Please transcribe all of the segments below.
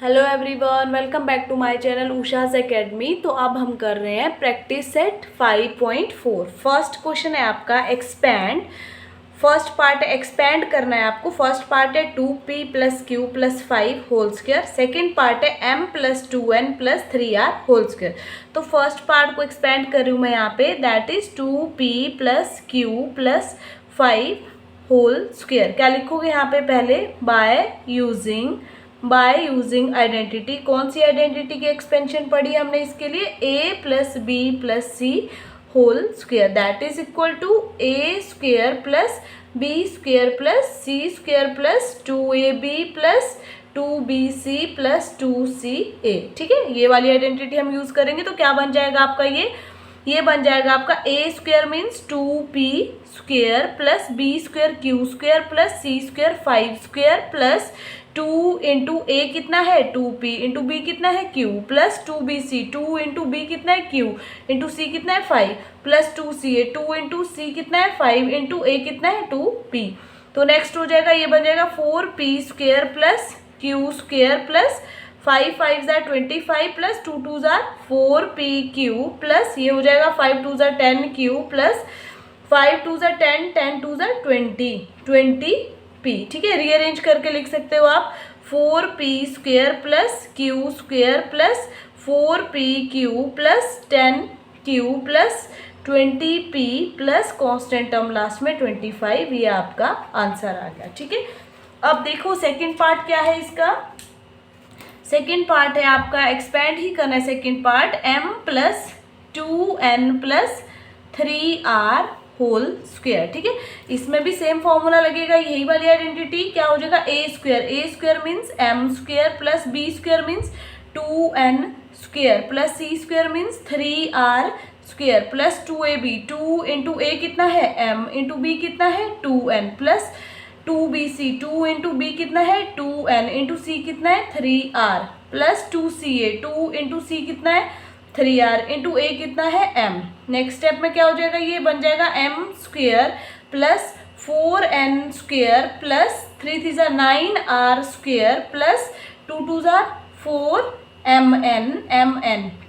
Hello everyone, welcome back to my channel Usha's academy. तो अब हम कर रहे हैं प्रैक्टिस सेट 5.4। फर्स्ट क्वेश्चन है आपका एक्सपैंड। फर्स्ट पार्ट है एक्सपैंड करना है आपको। फर्स्ट पार्ट है 2p + q + 5 whole square. Second part है m + 2n + 3r whole square. तो फर्स्ट पार्ट को एक्सपैंड कर रही हूँ मैं यहाँ पे, that is 2p + q + 5 whole square. क्या लिखोगे यहाँ पे पहले, बाय यूजिंग आइडेंटिटी। कौन सी आइडेंटिटी की एक्सपेंशन पढ़ी हमने इसके लिए, a + b + c whole square, that is equal to a² + b² + c² + 2ab + 2bc + 2ca। ठीक है, ये वाली आइडेंटिटी हम यूज करेंगे तो क्या बन जाएगा आपका, ये बन जाएगा आपका a² means 2p² + b² q² + c² 5² + 2 into a कितना है 2p इंटू b कितना है q + 2bc 2 इंटू b कितना है q इंटू c कितना है 5 + 2ca 2 इंटू c कितना है 5 इंटू a कितना है 2p। तो नेक्स्ट हो जाएगा, ये बन जाएगा 4p² + q² + 5 5 25 + 2 2 4pq प्लस ये हो जाएगा 5 2 10q प्लस 5 2 10 10 2 20p। ठीक है, रीअरेंज करके लिख सकते हो आप 4p² + q² + 4pq + 10q + 20p plus constant term last में 25। ये आपका आंसर आ गया। ठीक है, अब देखो सेकंड पार्ट क्या है इसका। सेकेंड पार्ट है आपका एक्सपैंड ही करना है। Second part m + 2n + 3r whole square. ठीक है, इसमें भी सेम फॉर्मूला लगेगा, यही वाली आइडेंटिटी। क्या हो जाएगा a² means m² + b² means 2n² + c² means 3r² + 2ab 2 into a कितना है m इंटू b कितना है 2n plus 2bc 2 into b कितना है 2n इंटू c कितना है 3r plus 2ca 2 into c कितना है 3r इंटू a कितना है m। नेक्स्ट स्टेप में क्या हो जाएगा, ये बन जाएगा m² plus 4n² plus 3 3 9r² plus 2 2 4mn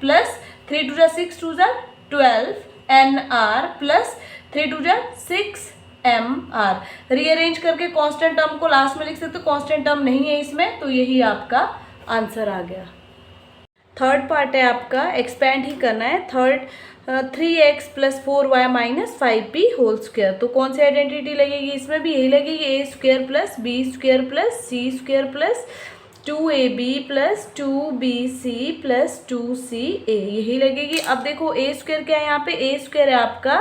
plus 3 2 6 2 12nr plus 3 2 6mr। Rearrange करके कांस्टेंट टर्म को लास्ट में लिख सकते हो, कांस्टेंट टर्म नहीं है इसमें, तो यही आपका आंसर आ गया। थर्ड पार्ट है आपका एक्सपैंड ही करना है। Third 3x + 4y - 5p whole square. तो कौन सी आइडेंटिटी लगेगी, इसमें भी यही लगेगी a² + b² + c² + 2ab + 2bc + 2ca, यही लगेगी। अब देखो a² क्या है यहाँ पे, a² है आपका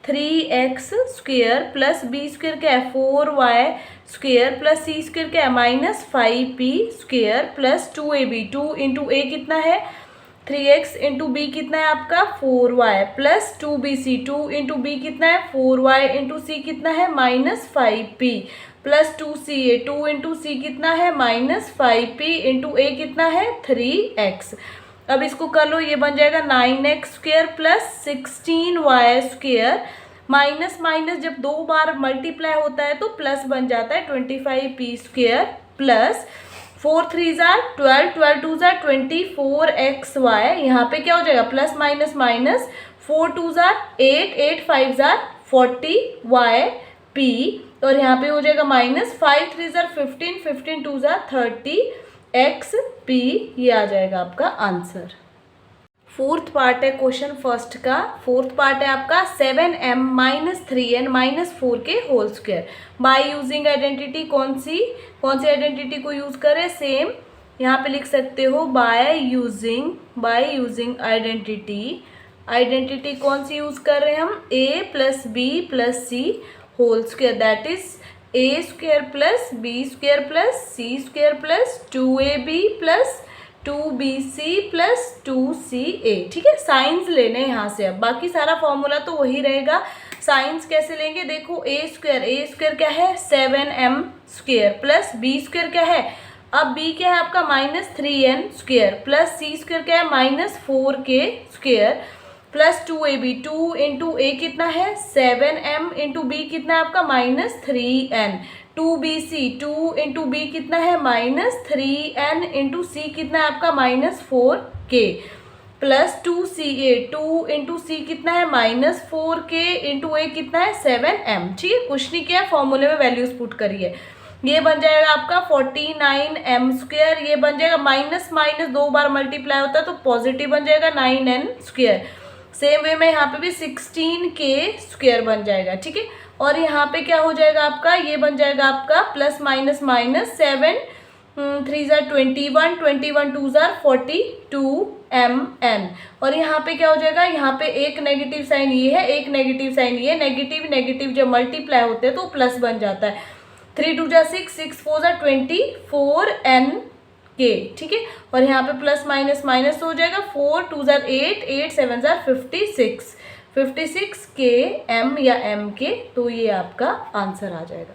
3x² + b² क्या है 4y² + c² क्या है -5p² + 2ab 2 इंटू a कितना है 3x इंटू b कितना है आपका 4y plus 2bc 2 into b कितना है 4y इंटू c कितना है -5p plus 2ca 2 into c कितना है -5p इंटू a कितना है 3x। अब इसको कर लो, ये बन जाएगा 9x² + 16y² माइनस माइनस जब 2 बार मल्टीप्लाई होता है तो प्लस बन जाता है 25p² प्लस 4 3 12 12 2 24xy। यहाँ पे क्या हो जाएगा प्लस माइनस माइनस 4 2 8 8 5 40yp और यहाँ पे हो जाएगा -5 3 15 15 2 30xp। ये आ जाएगा आपका आंसर। फोर्थ पार्ट है क्वेश्चन फर्स्ट का। फोर्थ पार्ट है आपका 7m - 3n - 4 के whole square by using identity. कौन सी आइडेंटिटी को यूज करें, सेम यहाँ पे लिख सकते हो बाय यूजिंग आइडेंटिटी कौन सी यूज कर रहे हैं हम, a + b + c whole square, that is a² + b² + c² + 2ab + 2bc + 2ca। ठीक है, साइंस लेने यहाँ से। अब बाकी सारा फॉर्मूला तो वही रहेगा। साइंस कैसे लेंगे, देखो a² क्या है 7m² प्लस b² क्या है, अब b क्या है आपका -3n² प्लस c² क्या है -4k² plus 2ab 2 into a कितना है 7m इंटू b कितना है आपका -3n 2bc, 2 इंटू बी कितना है -3n इंटू सी कितना है आपका -4k plus 2ca, 2 into C कितना है -4k इंटू ए कितना है 7m। ठीक है, कुछ नहीं किया, फॉर्मूले में वैल्यूज पुट करिए। ये बन जाएगा आपका 49m², ये बन जाएगा माइनस माइनस 2 बार मल्टीप्लाई होता है तो पॉजिटिव बन जाएगा 9n²। सेम वे में यहाँ पे भी 16k² बन जाएगा। ठीक है, और यहाँ पे क्या हो जाएगा आपका, ये बन जाएगा आपका प्लस माइनस माइनस 7 3 ज़ार 21, 21 2 ज़ार 42mn। और यहाँ पे क्या हो जाएगा, यहाँ पे एक नेगेटिव साइन ये है, एक नेगेटिव साइन ये, नेगेटिव नेगेटिव जब मल्टीप्लाई होते हैं तो प्लस बन जाता है। 3 2 ज़ार 6, 6 4 ज़ार 24n के। ठीक है, और यहाँ पे प्लस माइनस माइनस हो जाएगा, 4 2 ज़ार 8, 8 7 ज़ार 56, 56k m या m के, तो ये आपका आंसर आ जाएगा।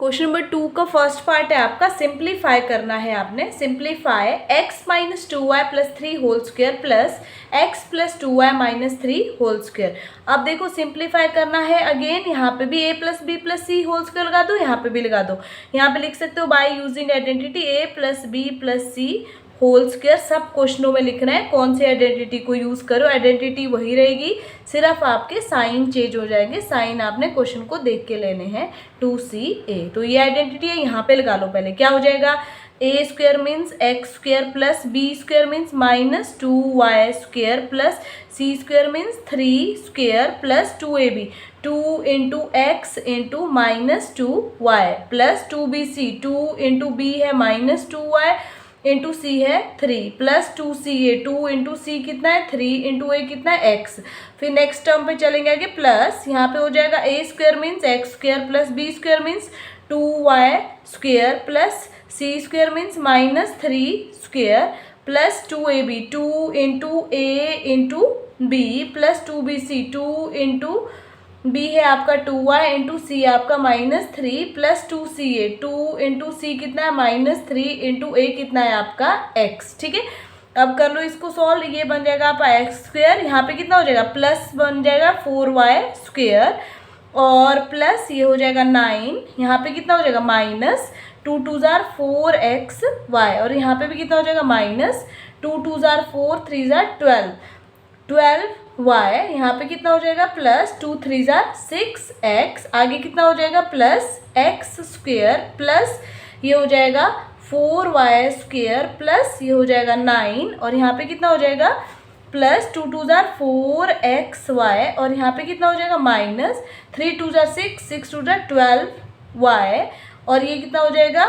क्वेश्चन नंबर 2 का फर्स्ट पार्ट है आपका, सिंप्लीफाई करना है आपने। Simplify x minus 2y plus 3 whole square plus x plus 2y minus 3 whole square. अब देखो सिंप्लीफाई करना है, अगेन यहाँ पे भी a plus b plus c whole square लगा दो, यहाँ पे भी लगा दो। यहाँ पे लिख सकते हो by using identity a plus b plus c whole square. सब क्वेश्चनों में लिखना है कौन सी आइडेंटिटी को यूज़ करो, आइडेंटिटी वही रहेगी, सिर्फ आपके साइन चेंज हो जाएंगे। साइन आपने क्वेश्चन को देख के लेने हैं 2ca। तो ये आइडेंटिटी है, यहाँ पे लगा लो पहले। क्या हो जाएगा, a² means x² plus b² means minus 2y² plus c² means 3² plus 2ab, 2 into x into minus 2y plus 2bc, 2 into B है माइनस 2y इंटू सी है 3 प्लस 2ca, 2 इंटू सी कितना है 3 इंटू ए कितना है x। फिर next term पे चलेंगे आगे, प्लस यहाँ पे हो जाएगा a² means x² plus b² means 2y² plus c² means minus 3² plus 2ab, 2 into A into B plus 2bc, 2 into B है आपका 2y इंटू सी आपका -3 प्लस 2ca, 2 इंटू सी कितना है -3 इंटू ए कितना है आपका x। ठीक है, अब कर लो इसको सॉल्व। ये बन जाएगा आपका x², यहाँ पे कितना हो जाएगा प्लस बन जाएगा 4y² और प्लस ये हो जाएगा 9, यहाँ पे कितना हो जाएगा माइनस 2 2 ज़ार 4xy और यहाँ पे भी कितना हो जाएगा माइनस 2 2 ज़ार 4 3 ज़ार 12y, यहाँ पे कितना हो जाएगा प्लस 2 3 ज़ार 6x, आगे कितना हो जाएगा प्लस x² प्लस ये हो जाएगा 4y² प्लस ये हो जाएगा 9 और यहाँ पे कितना हो जाएगा प्लस 2 2 ज़ार 4xy और यहाँ पे कितना हो जाएगा माइनस 3 2 ज़ार 6, 6 2 ज़ार 12y और ये कितना हो जाएगा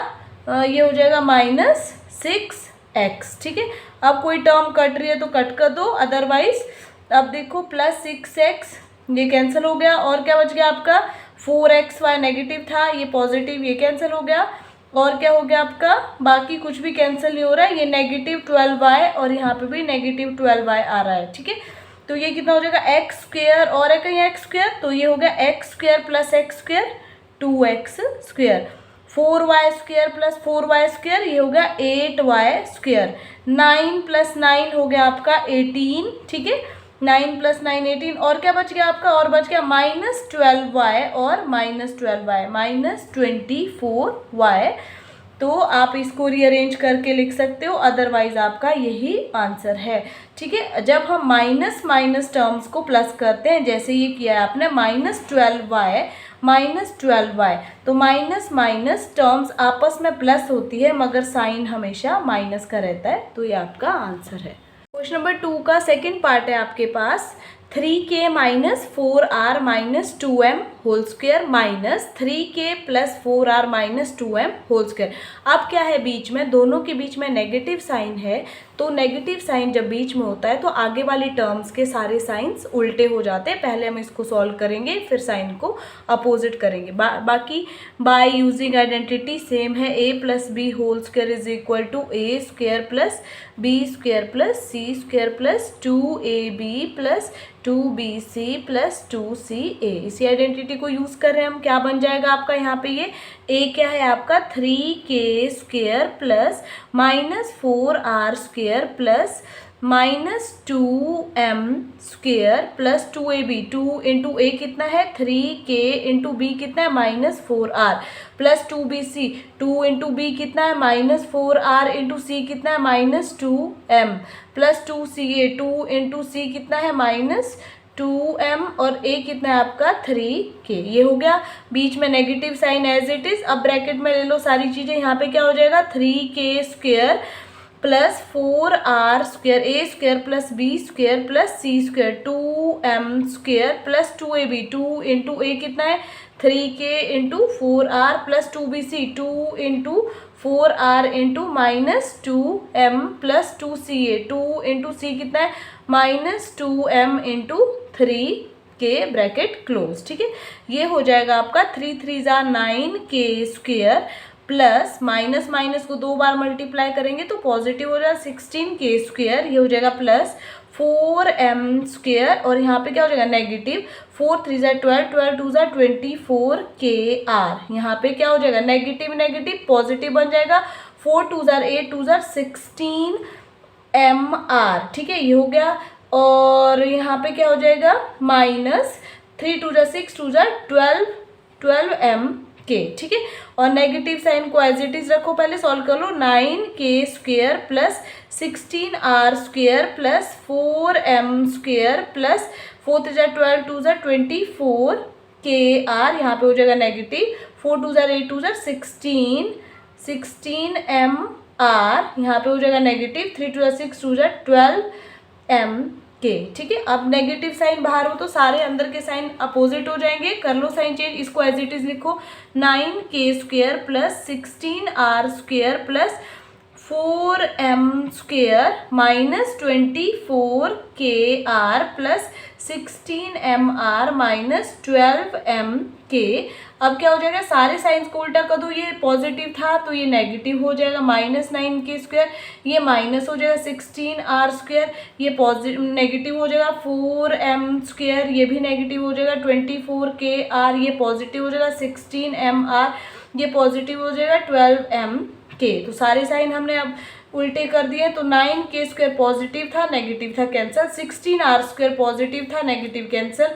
ये हो जाएगा माइनस 6x। ठीक है, अब कोई टर्म कट रही है तो कट कर दो, अदरवाइज अब देखो प्लस 6x ये कैंसिल हो गया और क्या बच गया आपका 4xy नेगेटिव था, ये पॉजिटिव, ये कैंसिल हो गया और क्या हो गया आपका बाकी कुछ भी कैंसिल नहीं हो रहा है, ये नेगेटिव 12y और यहाँ पे भी नेगेटिव 12y आ रहा है। ठीक है, तो ये कितना हो जाएगा x² और है कहीं x², तो ये हो गया x² plus x² 2x², 4y² plus 4y², ये हो गया 8y², 9 प्लस 9 हो गया आपका 18। ठीक है, 9 प्लस 9 18 और क्या बच गया आपका, और बच गया -12y और -12y -24y। तो आप इसको रीअरेंज करके लिख सकते हो, अदरवाइज आपका यही आंसर है। ठीक है, जब हम माइनस माइनस टर्म्स को प्लस करते हैं, जैसे ये किया है आपने -12y तो माइनस माइनस टर्म्स आपस में प्लस होती है मगर साइन हमेशा माइनस का रहता है, तो ये आपका आंसर है। क्वेश्चन नंबर 2 का सेकंड पार्ट है आपके पास, 3k minus 4r minus 2m whole square minus 3k plus 4r minus 2m whole square. अब क्या है, बीच में दोनों के बीच में नेगेटिव साइन है, तो नेगेटिव साइन जब बीच में होता है तो आगे वाली टर्म्स के सारे साइंस उल्टे हो जाते हैं। पहले हम इसको सॉल्व करेंगे फिर साइन को अपोजिट करेंगे। बाकी बाय यूजिंग आइडेंटिटी सेम है, a plus b whole square is equal to a² plus b² plus c² plus 2ab plus 2bc plus 2ca। इसी आइडेंटिटी को यूज़ कर रहे हैं हम, क्या बन जाएगा आपका यहाँ पे, ये a क्या है आपका 3k² plus -4r² plus -2m² plus 2ab, 2 into A कितना है 3k इंटू बी कितना है -4r plus 2bc, 2 into B कितना है -4r इंटू सी कितना है -2m plus 2ca, 2 into C कितना है -2m और ए कितना है आपका 3k। ये हो गया, बीच में negative sign as it is. अब ब्रैकेट में ले लो सारी चीजें, यहाँ पे क्या हो जाएगा 3k² plus 4r² a² plus b² plus c² 2m² plus 2ab, 2 into A कितना है 3k into 4r plus 2bc, 2 into 4r into -2m plus 2ca, 2 into C कितना है -2m into 3k bracket close. ठीक है, ये हो जाएगा आपका 3 3 9k² प्लस माइनस माइनस को 2 बार मल्टीप्लाई करेंगे तो पॉजिटिव हो जाएगा 16k², ये हो जाएगा प्लस 4m² और यहाँ पे क्या हो जाएगा नेगेटिव 4 3 12, 12 2 24kr। यहाँ पे क्या हो जाएगा नेगेटिव नेगेटिव पॉजिटिव बन जाएगा 4 2 8 2 16mr। ठीक है, ये हो गया। और यहाँ पे क्या हो जाएगा -3 2 6 2 12m के। ठीक है, और नेगेटिव साइन को एज इट इज रखो, पहले सॉल्व कर लो। 9k² plus 16r² plus 4m² plus 4 3 12 2 24kr। यहाँ पे हो जाएगा नेगेटिव 4 2 8 2 16mr। यहाँ पे हो जाएगा नेगेटिव 3 2 6 2 12m के। ठीक है, अब नेगेटिव साइन बाहर हो तो सारे अंदर के साइन अपोजिट हो जाएंगे। कर लो साइन चेंज, इसको एज इट इज लिखो 9k² plus 16r² plus 4m² minus 24kr plus 16mr minus 12m के। अब क्या हो जाएगा सारे साइंस को उल्टा कर दो, ये पॉजिटिव था तो ये नेगेटिव हो जाएगा -9k², ये माइनस हो जाएगा 16r², ये पॉजिटिव नेगेटिव हो जाएगा 4m², ये भी नेगेटिव हो जाएगा 24kr, ये पॉजिटिव हो जाएगा 16mr, ये पॉजिटिव हो जाएगा 12m के। तो सारे साइन हमने अब उल्टे कर दिए। तो 9k² पॉजिटिव था नेगेटिव था कैंसिल, 16r² पॉजिटिव था negative cancel,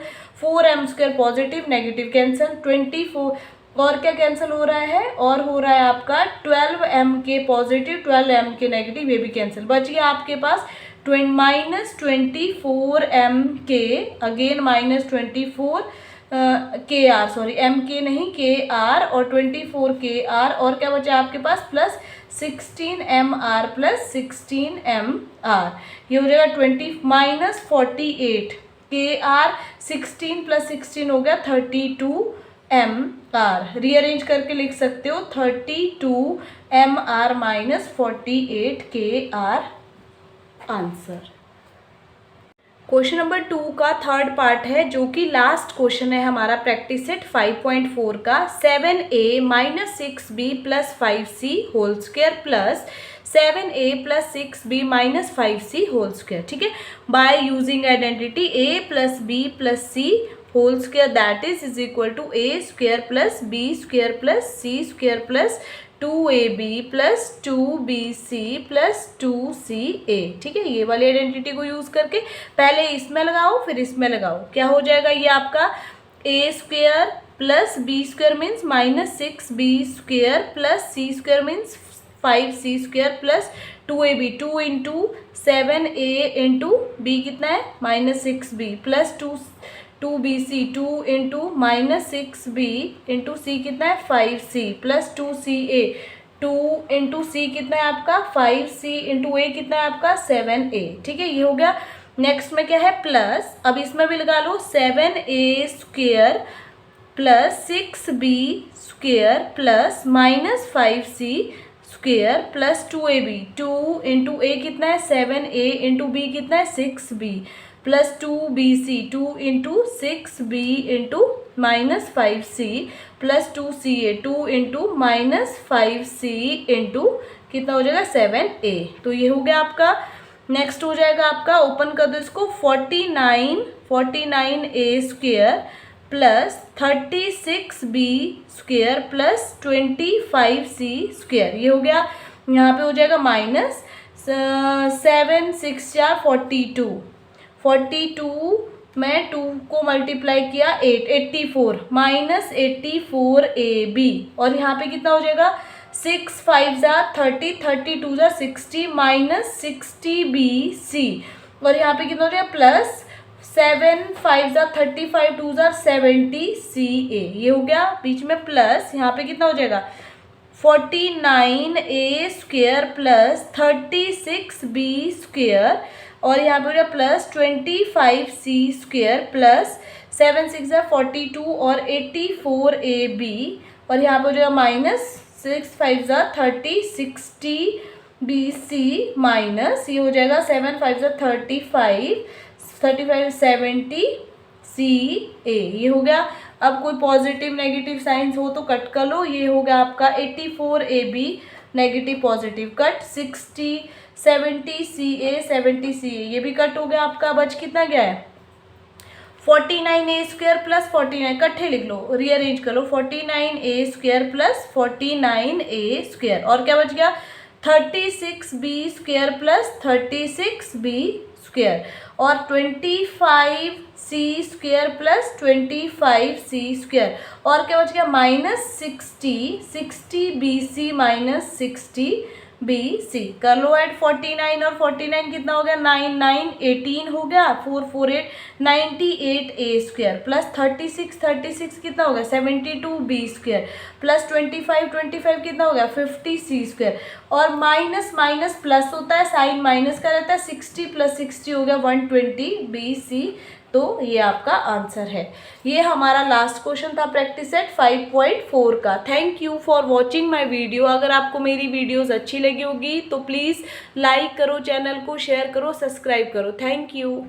4m² positive negative cancel, 24 और क्या कैंसिल हो रहा है और हो रहा है आपका 12m के पॉजिटिव 12m के नेगेटिव, ये भी कैंसिल। बच गया आपके पास -24m के, अगेन -24kr, सॉरी m के नहीं kr और 24kr और क्या बचा आपके पास प्लस 16mr प्लस 16mr। ये हो जाएगा -48 kr, 16 प्लस 16 हो गया 32mr। रीअरेंज करके लिख सकते हो 32mr minus 48kr answer. Question number 2 का थर्ड पार्ट है जो कि लास्ट क्वेश्चन है हमारा प्रैक्टिस सेट 5.4 का। 7a minus 6b plus 5c whole square plus 7a plus 6b minus 5c whole square. ठीक है, by using identity a plus b plus c whole square that is equal to a square plus b square plus c square plus 2ab plus 2bc plus 2ca। ठीक है, ये वाली identity को use करके पहले इसमें लगाओ फिर इसमें लगाओ, क्या हो जाएगा ये आपका a square plus b square means minus 6b square plus c square means 5c square plus 2ab, 2 into 7a into b कितना है -6b plus 2bc, 2 into -6b into c कितना है 5c plus 2ca, 2 into c कितना है आपका 5c into a कितना है आपका 7a। ठीक है, ये हो गया। नेक्स्ट में क्या है प्लस, अब इसमें भी लगा लो 7a square plus 6b square plus minus 5c square plus 2ab, 2 into a कितना है 7a इंटू b कितना है 6b plus 2bc, 2 into 6b into minus 5c plus 2ca, 2 into minus 5c into कितना हो जाएगा 7a। तो ये हो गया आपका। नेक्स्ट हो जाएगा आपका, ओपन कर दो इसको, 49a square plus 36b square plus 25c square, ये हो गया। यहाँ पे हो जाएगा 7 6 या 42, 42 में 2 को मल्टीप्लाई किया 8, 84 माइनस 84 AB, और यहाँ पे कितना हो जाएगा 6 5 जा 30, 32 जा 60 माइनस 60 BC, और यहाँ पे कितना हो जाएगा प्लस 7 5 जा 35, 2 जा 70 CA। ये हो गया बीच में प्लस, यहाँ पे कितना हो जाएगा 49A square plus 36B square, और यहाँ पे हो जाएगा प्लस 25C स्क्वेयर प्लस 7 6 जा 42 और 84AB, और यहाँ पे हो जाएगा माइनस 6 5 जा 30 60 BC माइनस ये हो जाएगा 7 5 जा 35 70 CA। ये हो गया। अब कोई पॉजिटिव नेगेटिव साइंस हो तो कट कर लो। ये हो गया आपका 84 AB negative positive cut, 60 70 CA 70 CA ये भी कट हो गया आपका। बच कितना गया है 49A स्क्वायर प्लस 49 इकट्ठे लिख लो, रीअरेंज कर लो 49A square plus 49A square, और क्या बच गया 36B square plus 36B square, और 25C square plus 25C square, और क्या बच गया माइनस 60 BC माइनस 60 BC। कर लो ऐड 49 और 49 कितना हो गया 9 9 18 हो गया, 4 4 8 98A स्क्वायर प्लस 36 कितना हो गया 72B स्क्वायर प्लस 25 कितना हो गया 50C स्क्वायर, और माइनस माइनस प्लस होता है, साइन माइनस का रहता है, 60 प्लस 60 हो गया 120 BC। तो ये आपका आंसर है। ये हमारा लास्ट क्वेश्चन था प्रैक्टिस सेट 5.4 का। Thank you for watching my video. अगर आपको मेरी वीडियोस अच्छी लगी होगी तो प्लीज़ लाइक करो, चैनल को शेयर करो, सब्सक्राइब करो। Thank you.